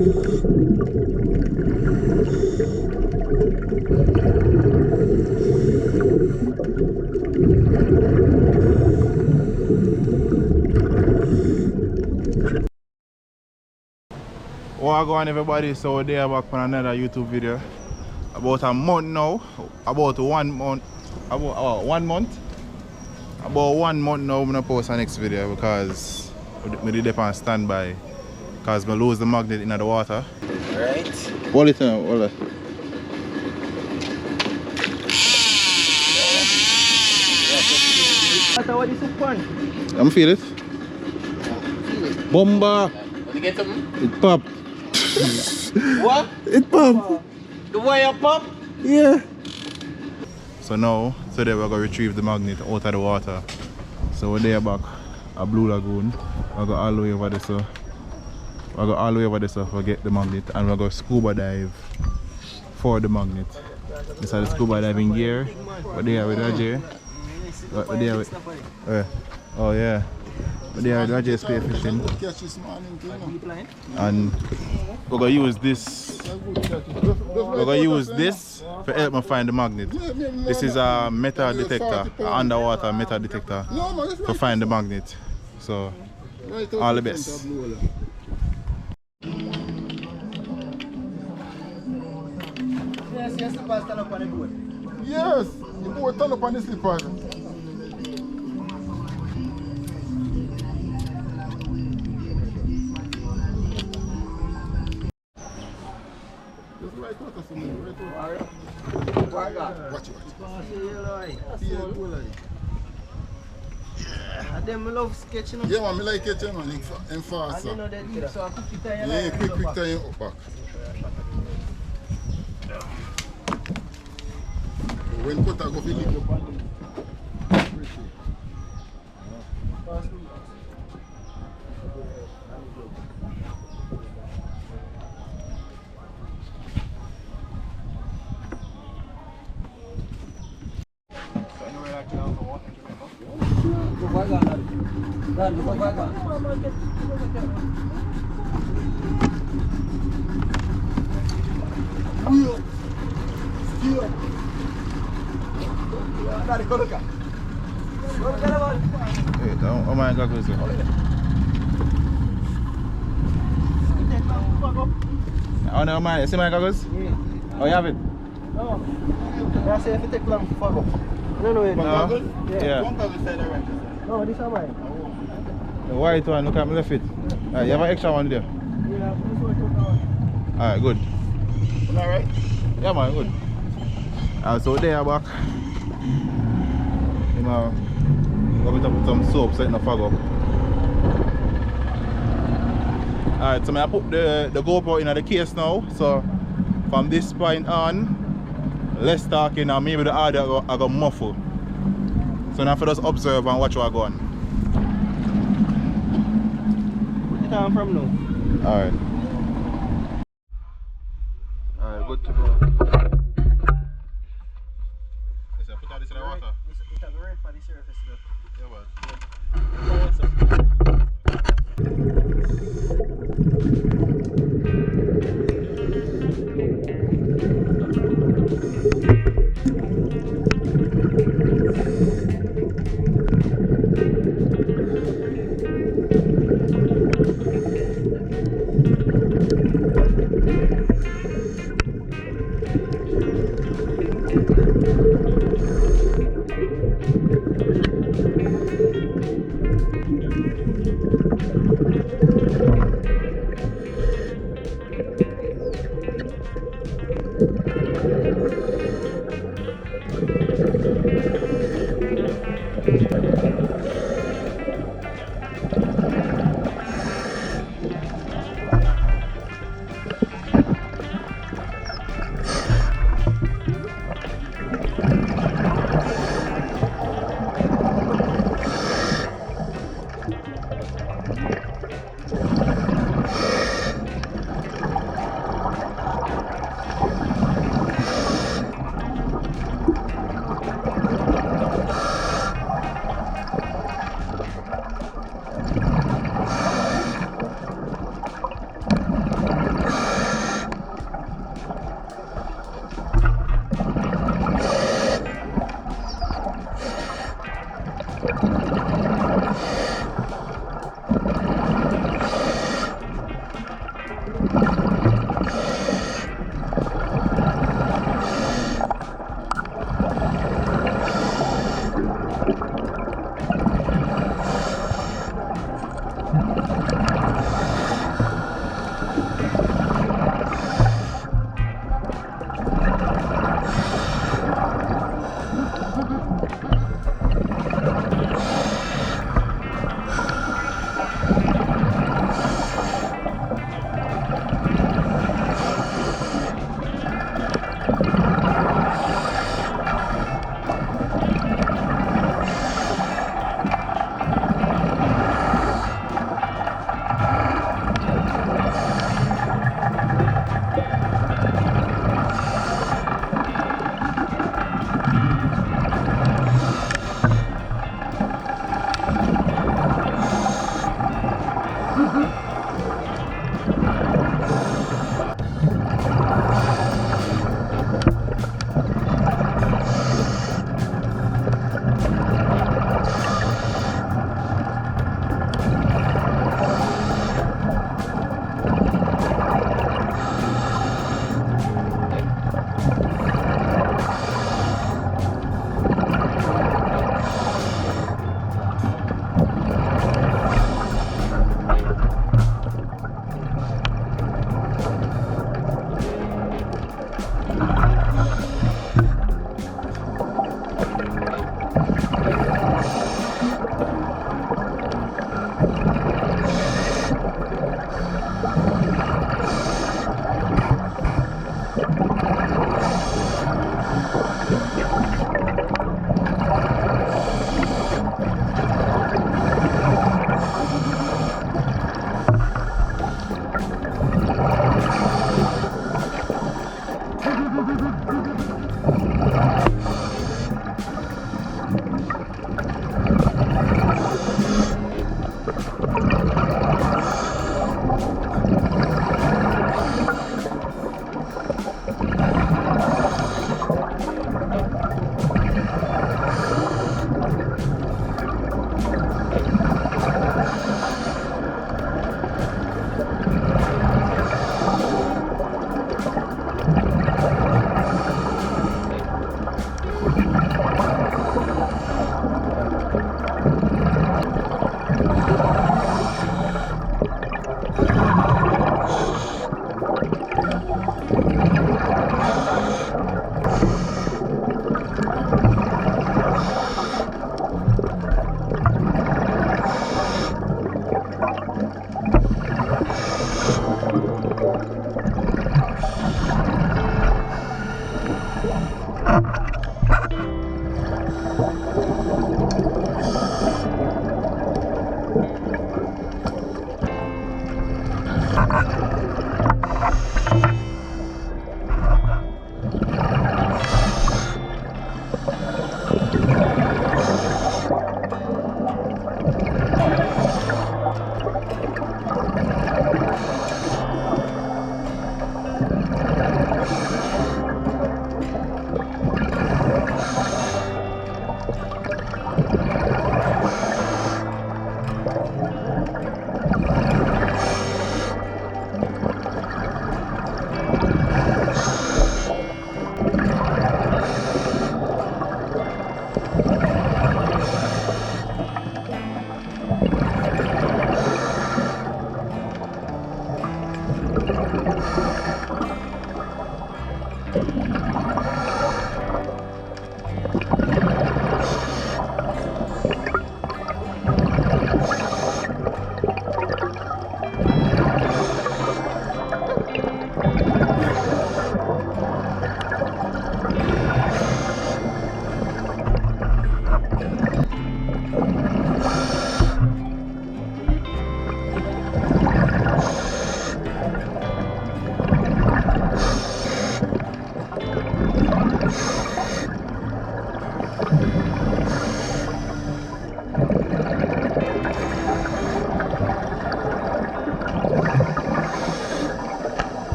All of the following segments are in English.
What's going on, everybody? So we're there back on another YouTube video. About a month now. About 1 month. About 1 month. About 1 month now I'm gonna post the next video because I did on standby. Because I lose the magnet in the water. Right. Hold it now, hold it. What is it fun? I'm feel it. Bomba! Want to get something? It popped. What? It popped. The wire pop? Yeah. So now, today we're going to retrieve the magnet out of the water. So we're there back at Blue Lagoon. We're going all the way over there, so we're going all the way over there so we get the magnet, and we're going to scuba dive for the magnet. This is the scuba diving gear. We're there with Raje. We're there with, oh yeah. We're there with Raje Spearfishing. And we're going to use this. We're going to use this to help me find the magnet. This is a metal detector, an underwater metal detector to find the magnet. So, all the best. Yes, the bus stand up on the boat. Yes, the boat stand up on the slipper. Watch it. And them love sketching. Yeah, man, I like it, man. In fast. I know that deep, so I quick time. Yeah, quick time up back. When put I go for leave. Oh my God, who's it? Oh no, man, see my goggles? Yeah. Oh, you have it? No. I say if it take long to fuck up. No, no, No? Yeah. No, this is mine. The white one, look at me left it. Alright, you have an extra one there? Yeah, this one. Alright, good. Alright? Yeah, man, good. So there back. You know, I'm going to put some soap so it don't fog up. Alright, so I put the GoPro in the case now. So from this point on, less talking and maybe the audio I got muffled. So now for just observe and watch what I go on. Where you come from now? Alright. Alright, good to go. Listen, put all this in the water. It's a red for the surface though. Yeah, well.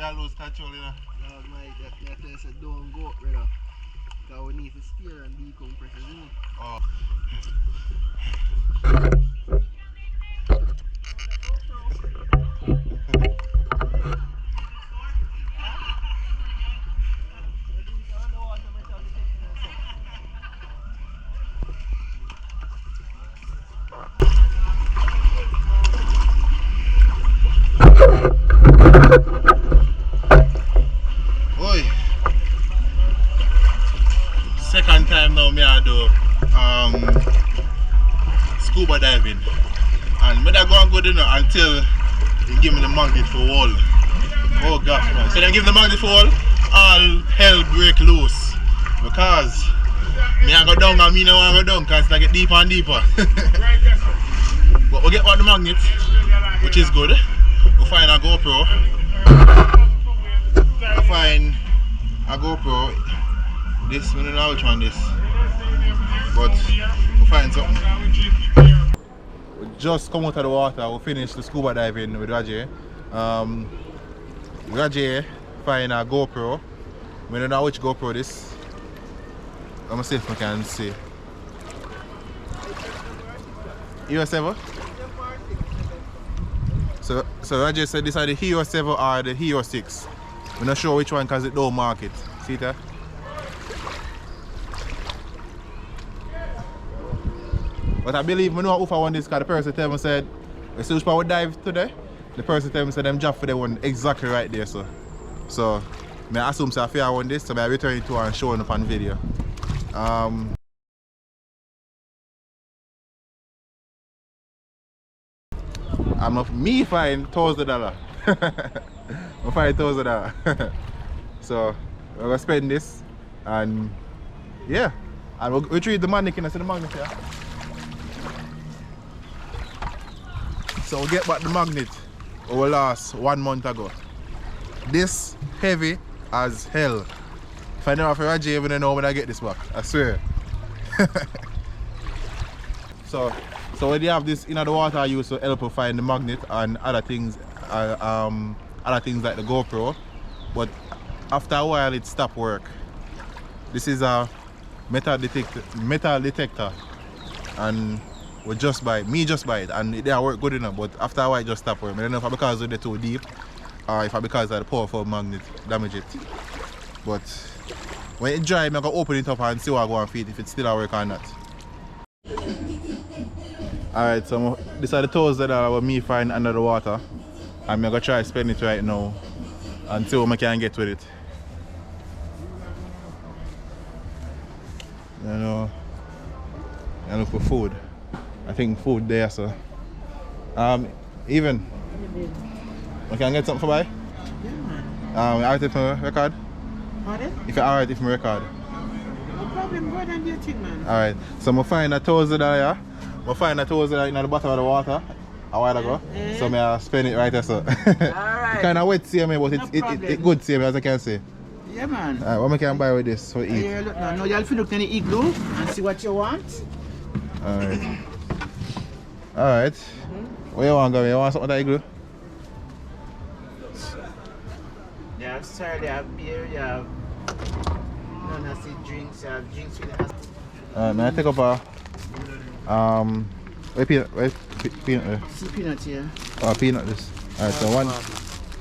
I lose control, you know. No, my, that place don't go up, brother. Because we need to steer and decompress, isn't it? Oh. Oi. Second time now me I do scuba diving, and me that go and good enough until they give me the magnet for wall. Oh gosh man. So they give the magnet for wall, all hell break loose. Because me I go down and me no want to go down because it's like get deeper and deeper. But we get out the magnet, which is good. We find a GoPro. I find a GoPro. This, we don't know which one this. But we find something. We just come out of the water, we finished the scuba diving with Raje. Raje find a GoPro. We don't know which GoPro this. I'm gonna see if I can see. Hero 7? So Raje said this are the Hero 7 or the Hero 6. We're not sure which one because it don't mark it. See that? But I believe I know who I want this because the person tell me said, we see which part we dive today. The person tell me said them job for the one exactly right there. So I assume so I want this, so I return it to her and show it up on video. Me find $1,000. I find $1,000. So we're gonna spend this and yeah. And we'll retrieve the mannequin and see the magnet here. So we'll get back the magnet over last 1 month ago. This heavy as hell. If I never for Raje, even know when I get this back. I swear. So when you have this in the water, you also help you find the magnet and other things like the GoPro. But after a while it stopped work. This is a metal detector and we just buy it. Me just buy it and it didn't work good enough, but after a while it just stopped working. I don't know if it's because they're too deep or if it's because of the powerful magnet damage it. But when it dry, I'm gonna open it up and see what I go and feed if it still work or not. Alright, so these are the toes that are me find under the water. I'm gonna try to spend it right now and see what I can get with it. You know, I look for food. I think food there, so. Even. I can get something for buy? Yeah, man. Alright if I record? Pardon? If you're alright if I record. No problem, go ahead and do your thing, man. Alright, so I find $1,000 here. I find $1,000 in the bottom of the water a while ago. So I spend it right there, so. Alright. It's kind of wet, see me, but it's good, see me, as I can say. Yeah, man. Alright, what I can buy with this for eat? Yeah, look now. Now you'll look in the igloo and see what you want. Alright. Alright. Where you want to go? You want something with the igloo? You have sir, you have beer, you have non-acid drinks, you have drinks with acid. Alright, may I take up a peanut? See peanut here. Oh, peanut this. Alright, so one.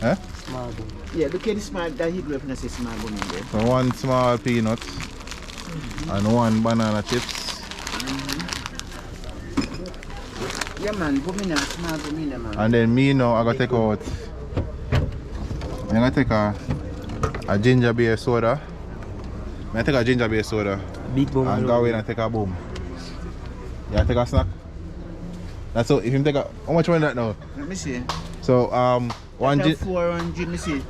Huh? Small bone. Yeah, look at the small, that igloo if you say small bone in there. So one small peanut and one banana chips. Yeah man, put me in a small put me in there, man. And then me now I gotta take out. I'm gonna take a ginger beer soda. I'm gonna take a ginger beer soda. Big boom. And go in and take a boom. Yeah, take a snack. That's all. If you take a, how much money that now? Let me see. So one That's 400. Let me see.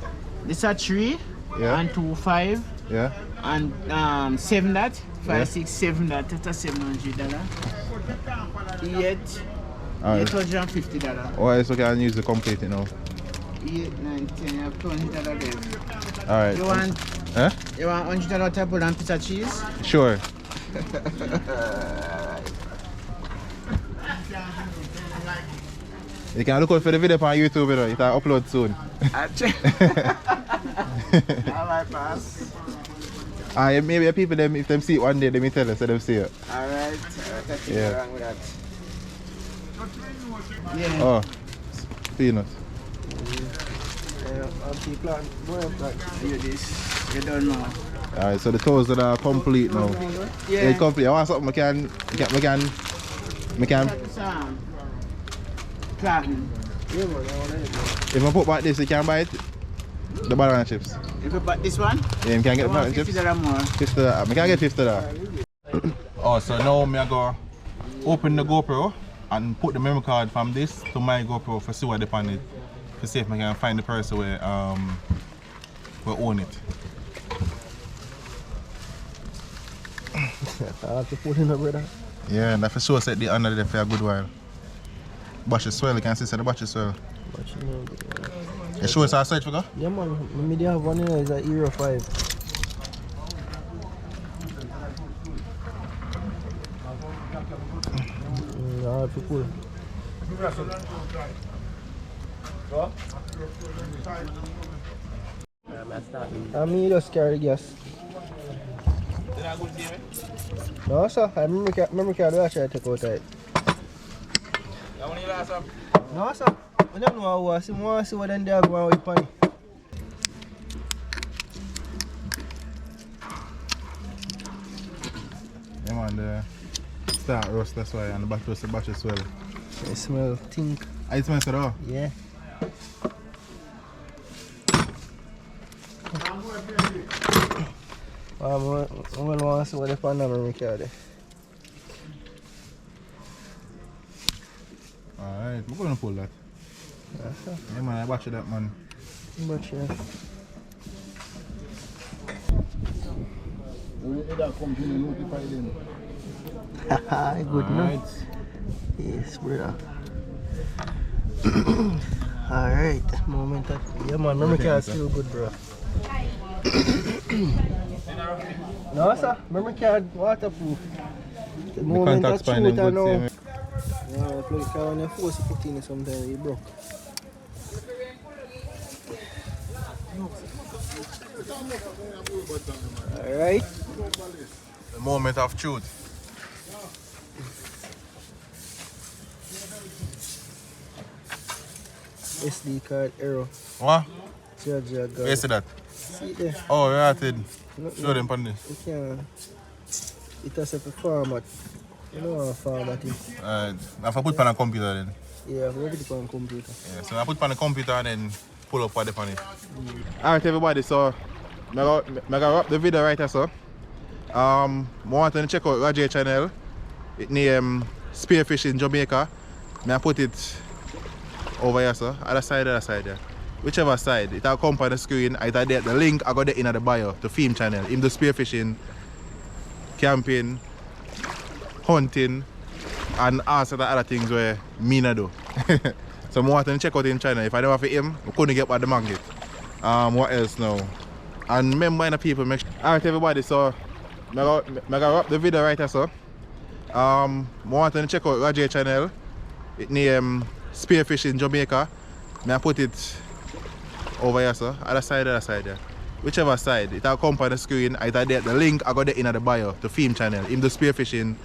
This are 3 Yeah. and 2 5 Yeah. and 7 that 5 Yeah. 6 7 that. That's $700. 8 Alright. $850. Oh, so can use the complete you know. 8 9 10. You have $200 there. Alright. You want? Eh? You want $100 table and piece of cheese? Sure. You can look out for the video on YouTube, you know. It will upload soon. Alright, pass. Maybe the people them if them see it one day, they may tell us so them see it. Alright, Yeah. wrong with that. Yeah. Oh, peanut. You this. You don't know. Alright, so the toes are complete now. Yeah. It's complete. I want something I can. Cotton. If I put back this, you can buy it. The banana chips. If you buy this one, Yeah, you can get the banana chips. $50 more. $50. I can get $50. Oh, so now I go open the GoPro and put the memory card from this to my GoPro for see what they on it. To see if I can find the person where own it. I have to put in a brother. Yeah, and for sure set the under there for a good while. Batch is swell, you can see the batch is swell. But you know, You sure it's our search for go? yeah man, maybe they have one in there, it's a Euro 5. Yeah, it's cool. I mean, you just carry the gas. No, sir. I remember card I try to take out it. No, sir. I don't know how I want to see what then they are going with money. Yeah man, the start rust, that's why, and the batch is swell. It smells think. I smell it all. Yeah. I'm going to see what the pan memory card. Alright, we're going to pull that. Yeah man, I watch that man. But yeah. Haha, good enough. Yes, brother. Alright, moment of. Yeah man, memory card still good, bro. No, sir, memory card waterproof. The moment of truth, I know. Yeah, if you can when force to put in sometimes, you broke. Alright. The moment of truth. SD card error. What? Jaja Where you see that? See it there? Oh, you're at it. No, Show them on this. You can. It has a format. You know how format is. If I put it on a computer then. Yeah, we put it on computer. Yeah, so I put it on the computer and then pull up what they on it. Alright everybody, so I'm gonna wrap the video right here, so. I want to check out Raje channel. It named Spearfishing Jamaica. I put it over here, so other side there. Whichever side, it'll come on the screen. Either there, the link I got there in the bio, the film channel. In the spearfishing, camping, hunting, and all sort of other things where me not do. So I want to check out in China. If I don't have him, I couldn't get by the market. What else now? And remember the people make sure. Alright everybody, so I'm gonna wrap the video right here, so. I want to check out Raje channel. It named Spearfishing Jamaica. I put it over here, so other side there. Whichever side, it'll come on the screen. Either there, the link I got there in the bio, the film channel. In the spearfishing,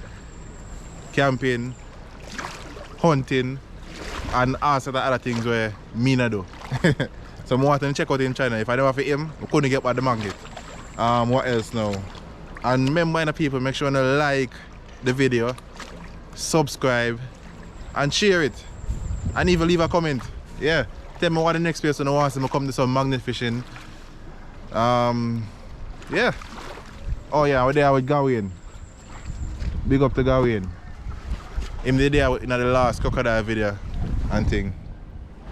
camping, hunting, and all sort of other things where me not do. So I want to check out in China. If I don't have him, I couldn't get by the market. What else now? And remember the people, make sure you like the video, subscribe, and share it. And even leave a comment. Yeah. Tell me what the next person wants to come to some magnet fishing. Yeah. Oh yeah, we're there with Gawain. Big up to Gawain. Him the there in the last crocodile video and thing.